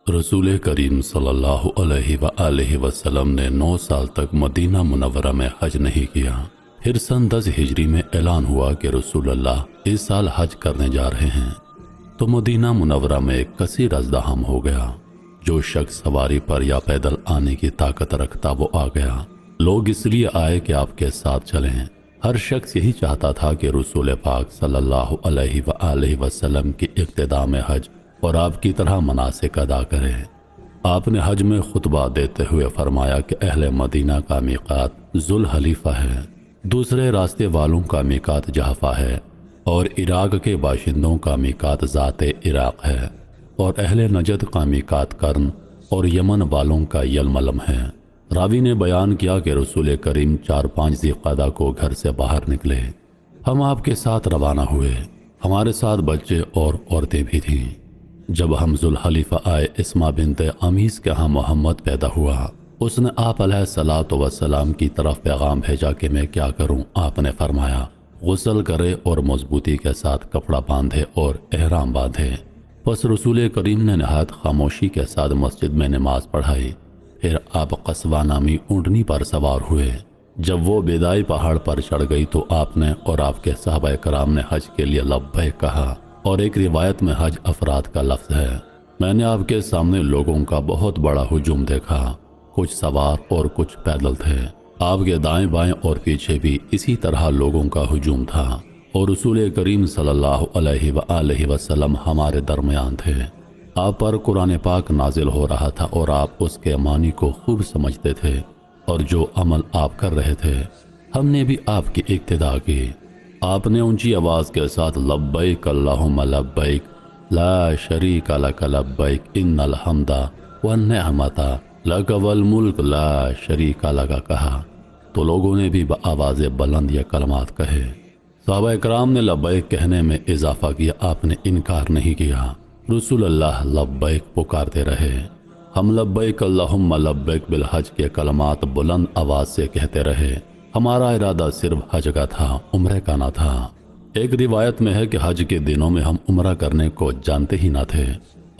रसूल करीम सल्लल्लाहु अलैहि वआलैहि वसल्लम ने 9 साल तक मदीना मुनव्वरा में हज नहीं किया। फिर सन 10 हिजरी में ऐलान हुआ कि रसूलुल्लाह इस साल हज करने जा रहे हैं, तो मदीना मुनव्वरा में एक कसीर अज़्दहाम हो गया। जो शख्स सवारी पर या पैदल आने की ताकत रखता वो आ गया। लोग इसलिए आए कि आपके साथ चलें। हर शख्स यही चाहता था कि रसूल पाक सल्लल्लाहु अलैहि वआलैहि वसल्लम की इक्तिदा में हज और आपकी तरह मनासिक अदा करे। आपने हज में खुतबा देते हुए फरमाया कि अहले मदीना का मीकात जुल हलीफा है, दूसरे रास्ते वालों का मीकात जहफा है, और इराक के बाशिंदों का मीकात ज़ाते इराक है, और अहले नजद का मीकात कर्न और यमन वालों का यलमलम है। रावी ने बयान किया कि रसूल करीम 4-5 ज़िलक़ादा को घर से बाहर निकले। हम आपके साथ रवाना हुए। हमारे साथ बच्चे और औरतें भी थीं। जब हम जुल हलीफा आए, इस्मा बिनते अमीस के यहाँ मोहम्मद पैदा हुआ। उसने आप अलैहिस्सलातु वस्सलाम की तरफ पैगाम भेजा कि मैं क्या करूं। आपने फरमाया गुस्ल करे और मजबूती के साथ कपड़ा बांधे और एहराम बांधे। बस रसूल करीम ने नहायत खामोशी के साथ मस्जिद में नमाज पढ़ाई। फिर आप कस्वा नामी ऊँटनी पर सवार हुए। जब वो बेदाई पहाड़ पर चढ़ गई तो आपने और आपके सहाबा कराम ने हज के लिए लब्बैक कहा, और एक रिवायत में हज अफराद का लफ्ज़ है। मैंने आपके सामने लोगों का बहुत बड़ा हुजूम देखा। कुछ सवार और कुछ पैदल थे। आपके दाएं बाएं और पीछे भी इसी तरह लोगों का हुजूम था, और रसूल करीम सल्लल्लाहु अलैहि वआलैहि वसल्लम हमारे दरमियान थे। आप पर कुरान पाक नाजिल हो रहा था और आप उसके मानी को खूब समझते थे, और जो अमल आप कर रहे थे हमने भी आपकी इक्तिदा की। आपने ऊंची आवाज़ के साथ लब्बैक अल्लाहुम्मा लब्बैक ला शरीका लक लब्बैक इन्नल हम्दा वन्निअमता लक वल मुल्क ला शरीका लक कहा, तो लोगों ने भी आवाज़ बुलंद ये कलमात कहे। सहाबा इकराम ने लब्बैक कहने में इजाफा किया, आपने इनकार नहीं किया। रसूलुल्लाह लब्बैक पुकारते रहे। हम लब्बैक अल्लाहुम्मा लब्बैक बिल हज के कलमात बुलंद आवाज़ से कहते रहे। हमारा इरादा सिर्फ हज का था, उम्रे का ना था। एक रिवायत में है कि हज के दिनों में हम उम्रा करने को जानते ही ना थे,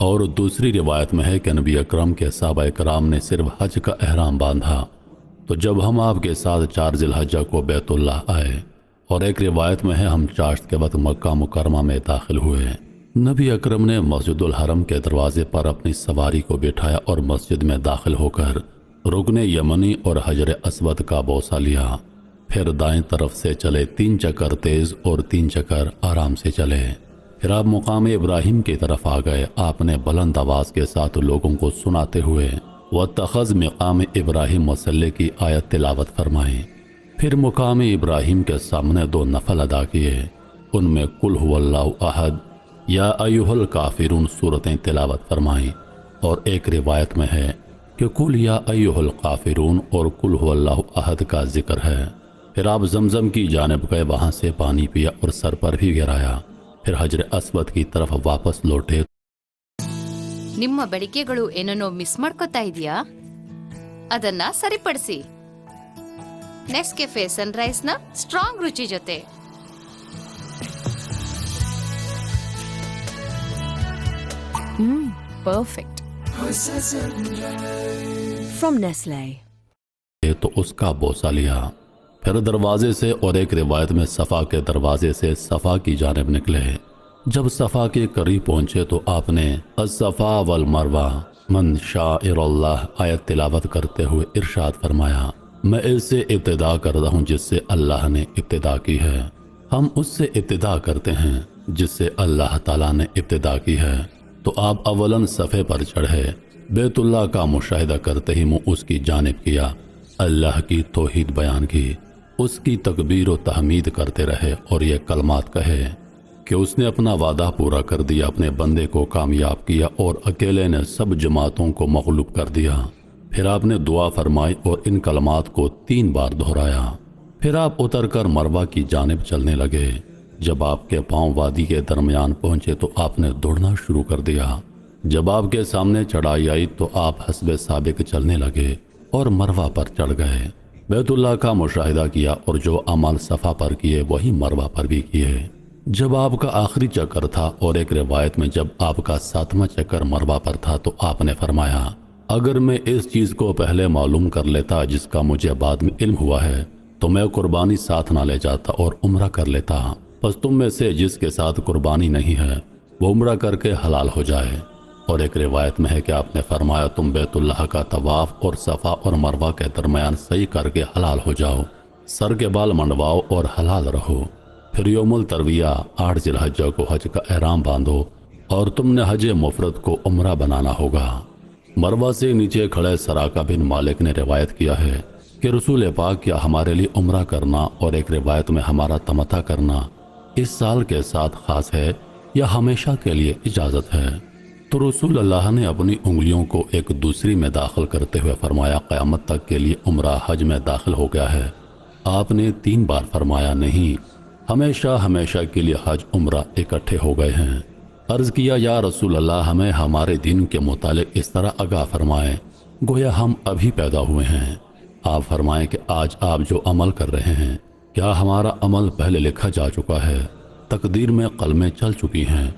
और दूसरी रिवायत में है कि नबी अकरम के सहाबा इकराम ने सिर्फ हज का एहराम बांधा। तो जब हम आपके साथ 4 ज़िलहज्जा को बैतुल्लाह आए, और एक रिवायत में है हम चाश्त के वक्त मक्का मुकरमा में दाखिल हुए। नबी अकरम ने मस्जिदुल हरम के दरवाजे पर अपनी सवारी को बिठाया और मस्जिद में दाखिल होकर रुकने यमनी और हजर अस्वद का बोसा लिया। फिर दाएं तरफ से चले 3 चक्कर तेज और 3 चक्कर आराम से चले। फिर आप मुकाम इब्राहिम की तरफ आ गए। आपने बुलंद आवाज़ के साथ लोगों को सुनाते हुए वत्तखज़ मक़ाम इब्राहिम मसल्ले की आयत तिलावत फरमाई। फिर मुकाम इब्राहिम के सामने 2 नफल अदा किए। उनमें कुल हुवल्लाहु अहद या अय्युहल काफिरून सूरतें तिलावत फरमाई, और एक रिवायत में है कि कुल या अय्युहल काफिरून और कुल हुवल्लाहु अहद का जिक्र है। फिर आप जमजम की जानिब गए, वहाँ से पानी पिया और सर पर भी गिराया। फिर हजर अस्वद की तरफ वापस लौटे। ನಿಮ್ಮ ಬೆಳಿಗ್ಗೆಗಳು ಏನನ್ನೋ ಮಿಸ್ ಮಾಡ್ಕೋತಾ ಇದೆಯಾ? ಅದನ್ನ ಸರಿಪಡಿಸಿ. ನೆಸ್ಕೆಫೆ ಸನ್ರೈಸ್ ನ ಸ್ಟ್ರಾಂಗ್ ರುಚಿ ಜೊತೆ. Perfect. From Nestle. तो उसका बोसा लिया। फिर दरवाजे से, और एक रिवायत में सफ़ा के दरवाजे से सफ़ा की जानिब निकले। जब सफ़ा के करीब पहुंचे तो आपने अस्सफ़ा वल मरवा मन शाइरुल्लाह आयत तिलावत करते हुए इरशाद फरमाया, मैं इससे इब्तिदा करता हूँ जिससे अल्लाह ने इब्तिदा की है। हम उससे इब्तिदा करते हैं जिससे अल्लाह ताला ने इब्तिदा की है। तो आप अवलन सफ़े पर चढ़े। बैतुल्लाह का मुशाहिदा करते ही मुँह उसकी जानिब किया। अल्लाह की तौहीद बयान की, उसकी तकबीर व तहमीद करते रहे, और ये कलमात कहे कि उसने अपना वादा पूरा कर दिया, अपने बंदे को कामयाब किया, और अकेले ने सब जमातों को मग़लूब कर दिया। फिर आपने दुआ फरमाई और इन कलमात को 3 बार दोहराया। फिर आप उतर कर मरवा की जानिब चलने लगे। जब आपके पांव वादी के दरमियान पहुंचे तो आपने दौड़ना शुरू कर दिया। जब आपके सामने चढ़ाई आई तो आप हस्बे साबिक चलने लगे और मरवा पर चढ़ गए। बैतुल्लाह का मुशाहिदा किया और जो अमल सफ़ा पर किए वही मरवा पर भी किए। جب آپ کا آخری چکر تھا، اور ایک روایت میں جب آپ کا 7واں چکر مروہ پر تھا، تو آپ نے فرمایا اگر میں اس چیز کو پہلے معلوم کر لیتا جس کا مجھے بعد میں علم ہوا ہے تو میں قربانی ساتھ نہ لے جاتا اور عمرہ کر لیتا۔ پس تم میں سے جس کے ساتھ قربانی نہیں ہے وہ عمرہ کر کے حلال ہو جائے۔ اور ایک روایت میں ہے کہ آپ نے فرمایا تم بیت اللہ کا طواف اور صفا اور مروہ کے درمیان صحیح کر کے حلال ہو جاؤ، سر کے بال منڈواؤ اور حلال رہو۔ پھر یوم الترویہ 8 ذی الحجہ کو حج کا احرام باندھو، اور تم نے حج مفرد کو عمرہ بنانا ہوگا۔ مروہ سے نیچے کھڑے سراقہ بن مالک نے روایت کیا ہے کہ رسول پاک کیا ہمارے لیے عمرہ کرنا اور ایک روایت میں ہمارا تمتع کرنا اس سال کے ساتھ خاص ہے یا ہمیشہ کے لیے اجازت ہے؟ تو رسول اللہ نے اپنی انگلیوں کو ایک دوسری میں داخل کرتے ہوئے فرمایا قیامت تک کے لیے عمرہ حج میں داخل ہو گیا ہے۔ آپ نے 3 بار فرمایا نہیں، ہمیشہ ہمیشہ کے لیے حج عمرہ اکٹھے ہو گئے ہیں۔ عرض کیا یا رسول اللہ ہمیں ہمارے دین کے متعلق اس طرح آگاہ فرمائیں گویا ہم ابھی پیدا ہوئے ہیں۔ آپ فرمائیں کہ آج آپ جو عمل کر رہے ہیں کیا ہمارا عمل پہلے لکھا جا چکا ہے، تقدیر میں قلمیں چل چکی ہیں،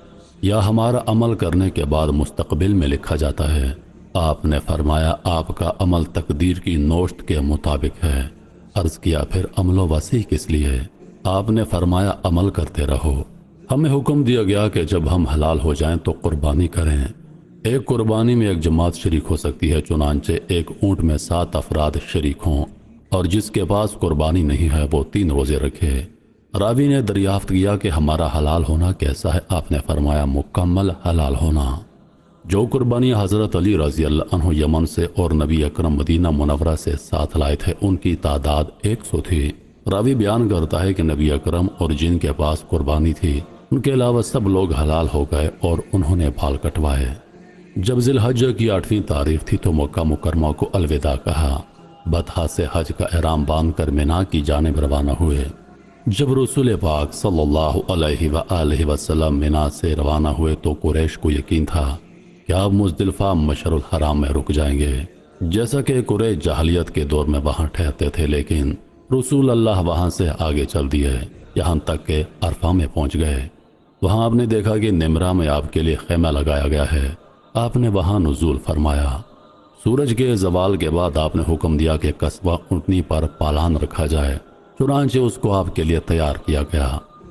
یا ہمارا عمل کرنے کے بعد مستقبل میں لکھا جاتا ہے؟ آپ نے فرمایا آپ کا عمل تقدیر کی نوشت کے مطابق ہے۔ عرض کیا پھر عمل و وسیع کس لیے؟ آپ نے فرمایا عمل کرتے رہو۔ ہمیں حکم دیا گیا کہ جب ہم حلال ہو جائیں تو قربانی کریں۔ ایک قربانی میں ایک جماعت شریک ہو سکتی ہے، چنانچہ ایک اونٹ میں 7 افراد شریک ہوں، اور جس کے پاس قربانی نہیں ہے وہ 3 روزے رکھے۔ راوی نے دریافت کیا کہ ہمارا حلال ہونا کیسا ہے؟ آپ نے فرمایا مکمل حلال ہونا۔ جو قربانی حضرت علی رضی اللہ عنہ یمن سے اور نبی اکرم مدینہ منورہ سے ساتھ لائے تھے ان کی تعداد 100 تھی۔ راوی بیان کرتا ہے کہ نبی اکرم اور جن کے پاس قربانی تھی ان کے علاوہ سب لوگ حلال ہو گئے اور انہوں نے بال کٹوائے۔ جب ذی الحجہ کی 8ویں تاریخ تھی تو مکہ مکرمہ کو الوداع کہا، بطحا سے حج کا احرام باندھ کر مینا کی جانب روانہ ہوئے۔ جب رسول پاک صلی اللہ علیہ وآلہ وسلم مینا سے روانہ ہوئے تو قریش کو یقین تھا کہ آپ مزدلفہ مشعر الحرام میں رک جائیں گے، جیسا کہ قریش جاہلیت کے دور میں وہاں ٹھہرتے تھے، لیکن رسول اللہ وہاں سے آگے چل دیے یہاں تک کہ عرفہ میں پہنچ گئے۔ وہاں آپ نے دیکھا کہ نمرہ میں آپ کے لیے خیمہ لگایا گیا ہے، آپ نے وہاں نزول فرمایا۔ سورج کے زوال کے بعد آپ نے حکم دیا کہ قصبہ اونٹنی پر پالان رکھا جائے، چنانچہ اس کو آپ کے لیے تیار کیا گیا۔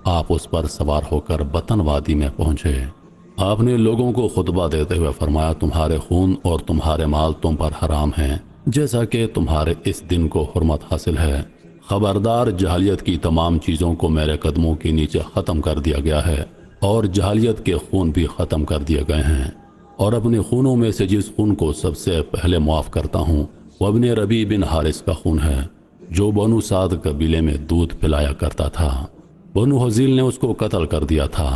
آپ اس پر سوار ہو کر بطن وادی میں پہنچے۔ آپ نے لوگوں کو خطبہ دیتے ہوئے فرمایا تمہارے خون اور تمہارے مال تم پر حرام ہیں، جیسا کہ تمہارے اس دن کو حرمت حاصل ہے۔ خبردار، جہالیت کی تمام چیزوں کو میرے قدموں کے نیچے ختم کر دیا گیا ہے، اور جہالیت کے خون بھی ختم کر دیے گئے ہیں، اور اپنے خونوں میں سے جس خون کو سب سے پہلے معاف کرتا ہوں وہ ابن ربیع بن حارث کا خون ہے، جو بنو سعد قبیلے میں دودھ پلایا کرتا تھا۔ بنو حزیل نے اس کو قتل کر دیا تھا۔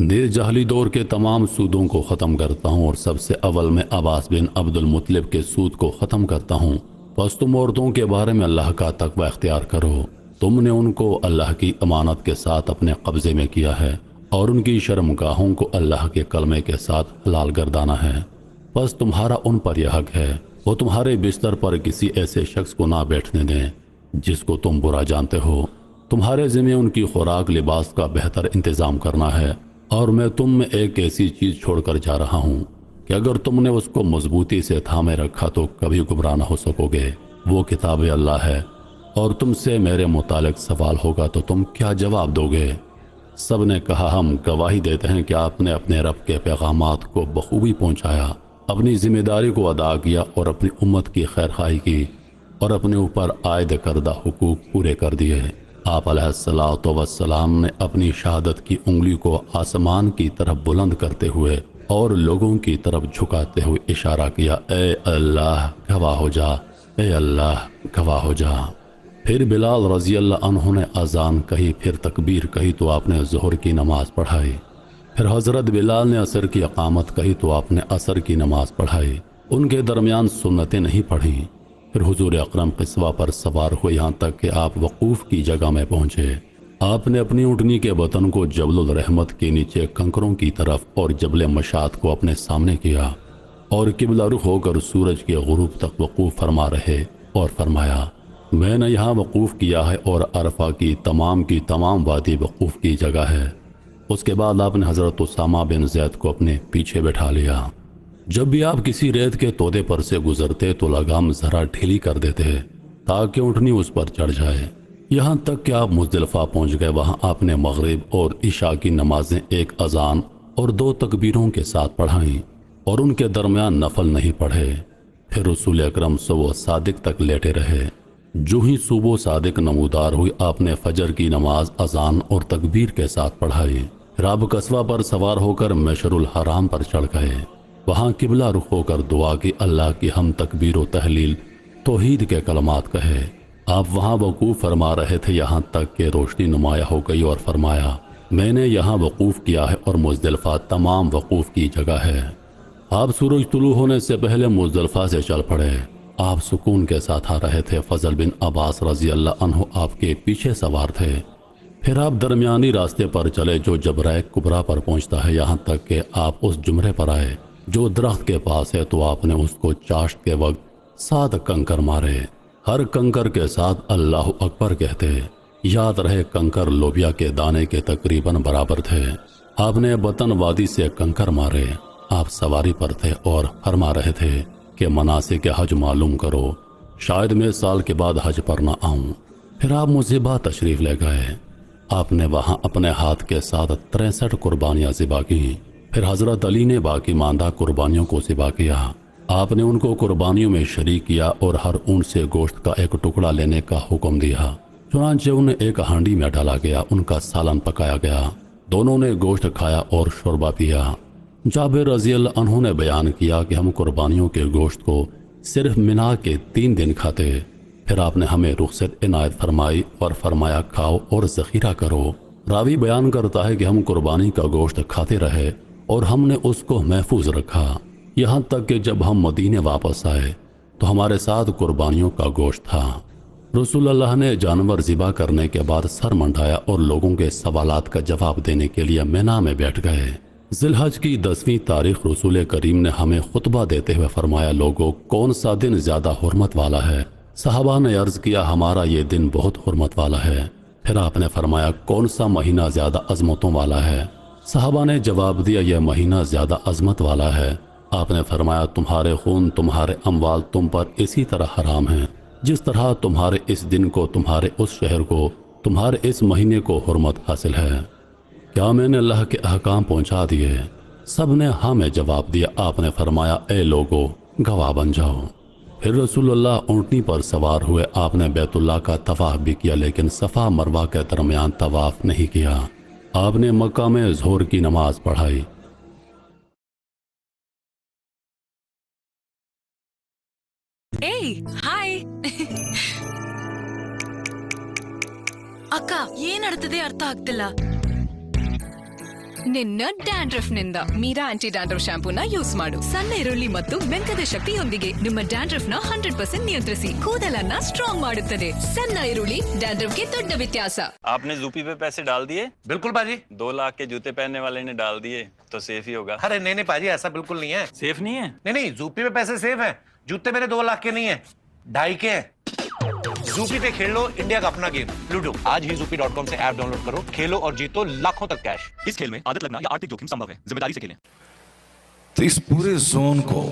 نیز جاہلی دور کے تمام سودوں کو ختم کرتا ہوں، اور سب سے اول میں عباس بن عبد المطلب کے سود کو ختم کرتا ہوں۔ پس تم عورتوں کے بارے میں اللہ کا تقوی اختیار کرو، تم نے ان کو اللہ کی امانت کے ساتھ اپنے قبضے میں کیا ہے، اور ان کی شرمگاہوں کو اللہ کے کلمے کے ساتھ حلال گردانا ہے۔ پس تمہارا ان پر یہ حق ہے وہ تمہارے بستر پر کسی ایسے شخص کو نہ بیٹھنے دیں جس کو تم برا جانتے ہو۔ تمہارے ذمہ ان کی خوراک لباس کا بہتر انتظام کرنا ہے، اور میں تم میں ایک ایسی چیز چھوڑ کر جا رہا ہوں کہ اگر تم نے اس کو مضبوطی سے تھامے رکھا تو کبھی گمراہ نہ ہو سکو گے۔ وہ کتاب اللہ ہے، اور تم سے میرے متعلق سوال ہوگا تو تم کیا جواب دو گے؟ سب نے کہا ہم گواہی دیتے ہیں کہ آپ نے اپنے رب کے پیغامات کو بخوبی پہنچایا، اپنی ذمہ داری کو ادا کیا، اور اپنی امت کی خیرخواہی کی، اور اپنے اوپر عائد کردہ حقوق پورے کر دیے۔ آپ علیہ الصلوۃ والسلام نے اپنی شہادت کی انگلی کو آسمان کی طرف بلند کرتے ہوئے اور لوگوں کی طرف جھکاتے ہوئے اشارہ کیا، اے اللہ گواہ ہو جا، اے اللہ گواہ ہو جا۔ پھر بلال رضی اللہ عنہ نے اذان کہی، پھر تکبیر کہی تو آپ نے ظہر کی نماز پڑھائی، پھر حضرت بلال نے عصر کی اقامت کہی تو آپ نے عصر کی نماز پڑھائی، ان کے درمیان سنتیں نہیں پڑھیں۔ پھر حضور اکرم قصوہ پر سوار ہوئے یہاں تک کہ آپ وقوف کی جگہ میں پہنچے۔ آپ نے اپنی اونٹنی کے بطن کو جبل الرحمت کے نیچے کنکروں کی طرف اور جبل مشات کو اپنے سامنے کیا، اور قبلہ رخ ہو کر سورج کے غروب تک وقوف فرما رہے، اور فرمایا میں نے یہاں وقوف کیا ہے، اور عرفہ کی تمام وادی وقوف کی جگہ ہے۔ उसके बाद आपने हजरत उसामा बिन जैद को अपने पीछे बैठा लिया। जब भी आप किसी रेत के तोदे पर से गुजरते तो लगाम जरा ढीली कर देते ताकि ऊँटनी उस पर चढ़ जाए। यहाँ तक कि आप मुजदलिफा पहुँच गए। वहाँ आपने मगरिब और इशा की नमाजें एक अजान और 2 तकबीरों के साथ पढ़ाई और उनके दरमियान नफल नहीं पढ़े। फिर रसूल अकरम सुबह सादिक तक लेटे रहे। जो ही सुबह सादिक नमूदार हुई आपने फजर की नमाज अजान और तकबीर के साथ पढ़ाई। फिर आप कस्बा पर सवार होकर मशरुल हराम पर चढ़ गए। वहाँ किबला रुख होकर दुआ की, अल्लाह की हम तकबीर व तहलील तौहीद के कलमात कहे। आप वहाँ वकूफ़ फरमा रहे थे, यहाँ तक कि रोशनी नुमाया हो गई और फरमाया मैंने यहाँ वकूफ़ किया है और मुजदलिफा तमाम वकूफ़ की जगह है। आप सूरज तुलू होने से पहले मुजदलिफा से चल पड़े। आप सुकून के साथ आ रहे थे। फजल बिन अब्बास रजी अल्लाह अन्हु आपके पीछे सवार थे। फिर आप दरमियानी रास्ते पर चले जो जबराए कुबरा पर पहुँचता है। यहाँ तक कि आप उस जुमरे पर आए जो दरख्त के पास है, तो आपने उसको चाश्त के वक्त 7 कंकर मारे। हर कंकर के साथ अल्लाह अकबर कहते। याद रहे कंकर लोबिया के दाने के तकरीबन बराबर थे। आपने बतन वादी से कंकर मारे। आप सवारी पर थे और फरमा रहे थे कि मनासिक के हज मालूम करो, शायद मैं साल के बाद हज पर ना आऊं। फिर आप मुझे तशरीफ ले गए। आपने वहां अपने हाथ के साथ 63 कुर्बानियां ज़िबा की। फिर हजरत अली ने बाकी मांदा कुर्बानियों को ज़िबा किया। आपने उनको कुर्बानियों में शरीक किया और हर ऊँट से गोश्त का एक टुकड़ा लेने का हुक्म दिया। चुनांचे उन्हें एक हांडी में डाला गया, उनका सालन पकाया गया। दोनों ने गोश्त खाया और शोरबा पिया। जाबिर रज़ी अल्लाह अन्हु ने बयान किया कि हम कुर्बानियों के गोश्त को सिर्फ मिना के 3 दिन खाते। फिर आपने हमें रुखसत इनायत फरमाई और फरमाया खाओ और ज़ख़ीरा करो। रावी बयान करता है कि हम कुर्बानी का गोश्त खाते रहे और हमने उसको महफूज रखा, यहाँ तक कि जब हम मदीने वापस आए तो हमारे साथ कुर्बानियों का गोश्त था। रसूल अल्लाह ने जानवर ज़िबा करने के बाद सर मंडाया और लोगों के सवालात का जवाब देने के लिए मिना में बैठ गए। ज़िलहज की 10वीं तारीख रसूल करीम ने हमें खुतबा देते हुए फरमाया, लोगों कौन सा दिन ज़्यादा हुर्मत वाला है? सहाबा ने अर्ज़ किया हमारा ये दिन बहुत हुर्मत वाला है। फिर आपने फरमाया कौन सा महीना ज़्यादा अजमतों वाला है? सहाबा ने जवाब दिया यह महीना ज़्यादा अजमत वाला है। आपने फरमाया तुम्हारे खून तुम्हारे अमवाल तुम पर इसी तरह हराम हैं जिस तरह तुम्हारे इस दिन को, तुम्हारे उस शहर को, तुम्हारे इस महीने को हुर्मत हासिल है। क्या मैंने अल्लाह के अहकाम पहुंचा दिए? सब ने हाँ में जवाब दिया। आपने फरमाया ए लोगो गवाह बन जाओ। फिर रसूलुल्लाह ऊँटनी पर सवार हुए। आपने बैतुल्लाह का तवाफ भी किया लेकिन सफ़ा मरवा के दरमियान तवाफ नहीं किया। आपने मक्का में ज़ोहर की नमाज पढ़ाई। ಹಾಯ್ ಅಕ್ಕ ಏನ್ ನಡ್ತಿದೆ ಅರ್ಥ ಆಗ್ತಿಲ್ಲ. ನಿನ್ನ ಡ್ಯಾಂಡ್ರಫ್ ನಿಂದ ಮೀರಾ ಆಂಟಿ ಡ್ಯಾಂಡ್ರಫ್ ಶಾಂಪೂನ ಯೂಸ್ ಮಾಡು. ಸಣ್ಣ ಈರುಳ್ಳಿ ಮತ್ತು ಮೆಂಕದ ಶಕ್ತಿಯೊಂದಿಗೆ ನಿಮ್ಮ ಡ್ಯಾಂಡ್ರಫ್ ನ 100% ನಿಯಂತ್ರಿಸಿ, ಕೂದಲನ್ನ ಸ್ಟ್ರಾಂಗ್ ಮಾಡುತ್ತದೆ. ಸಣ್ಣ ಈರುಳ್ಳಿ ಡ್ಯಾಂಡ್ರಫ್ಗೆ ದೊಡ್ಡ ವ್ಯತ್ಯಾಸ. आपने ज़ूपी पे पैसे डाल दिए? बिल्कुल पाजी। 2 लाख के जूते पहनने वाले ने डाल दिए तो सेफ ही होगा। अरे नहीं नहीं पाजी, ऐसा बिल्कुल नहीं है। सेफ नहीं है? नहीं नहीं, जूपी पे पैसे सेफ हैं। जूते मेरे 2 लाख के नहीं है, 2.5 के हैं। जूपी पे खेल लो इंडिया का अपना गेम लूडो। आज ही zoopy.com से ऐप डाउनलोड करो, खेलो और जीतो लाखों तक कैश। इस खेल में आदत लगना या आर्थिक जोखिम संभव है, जिम्मेदारी से खेलें। तो इस पूरे जोन को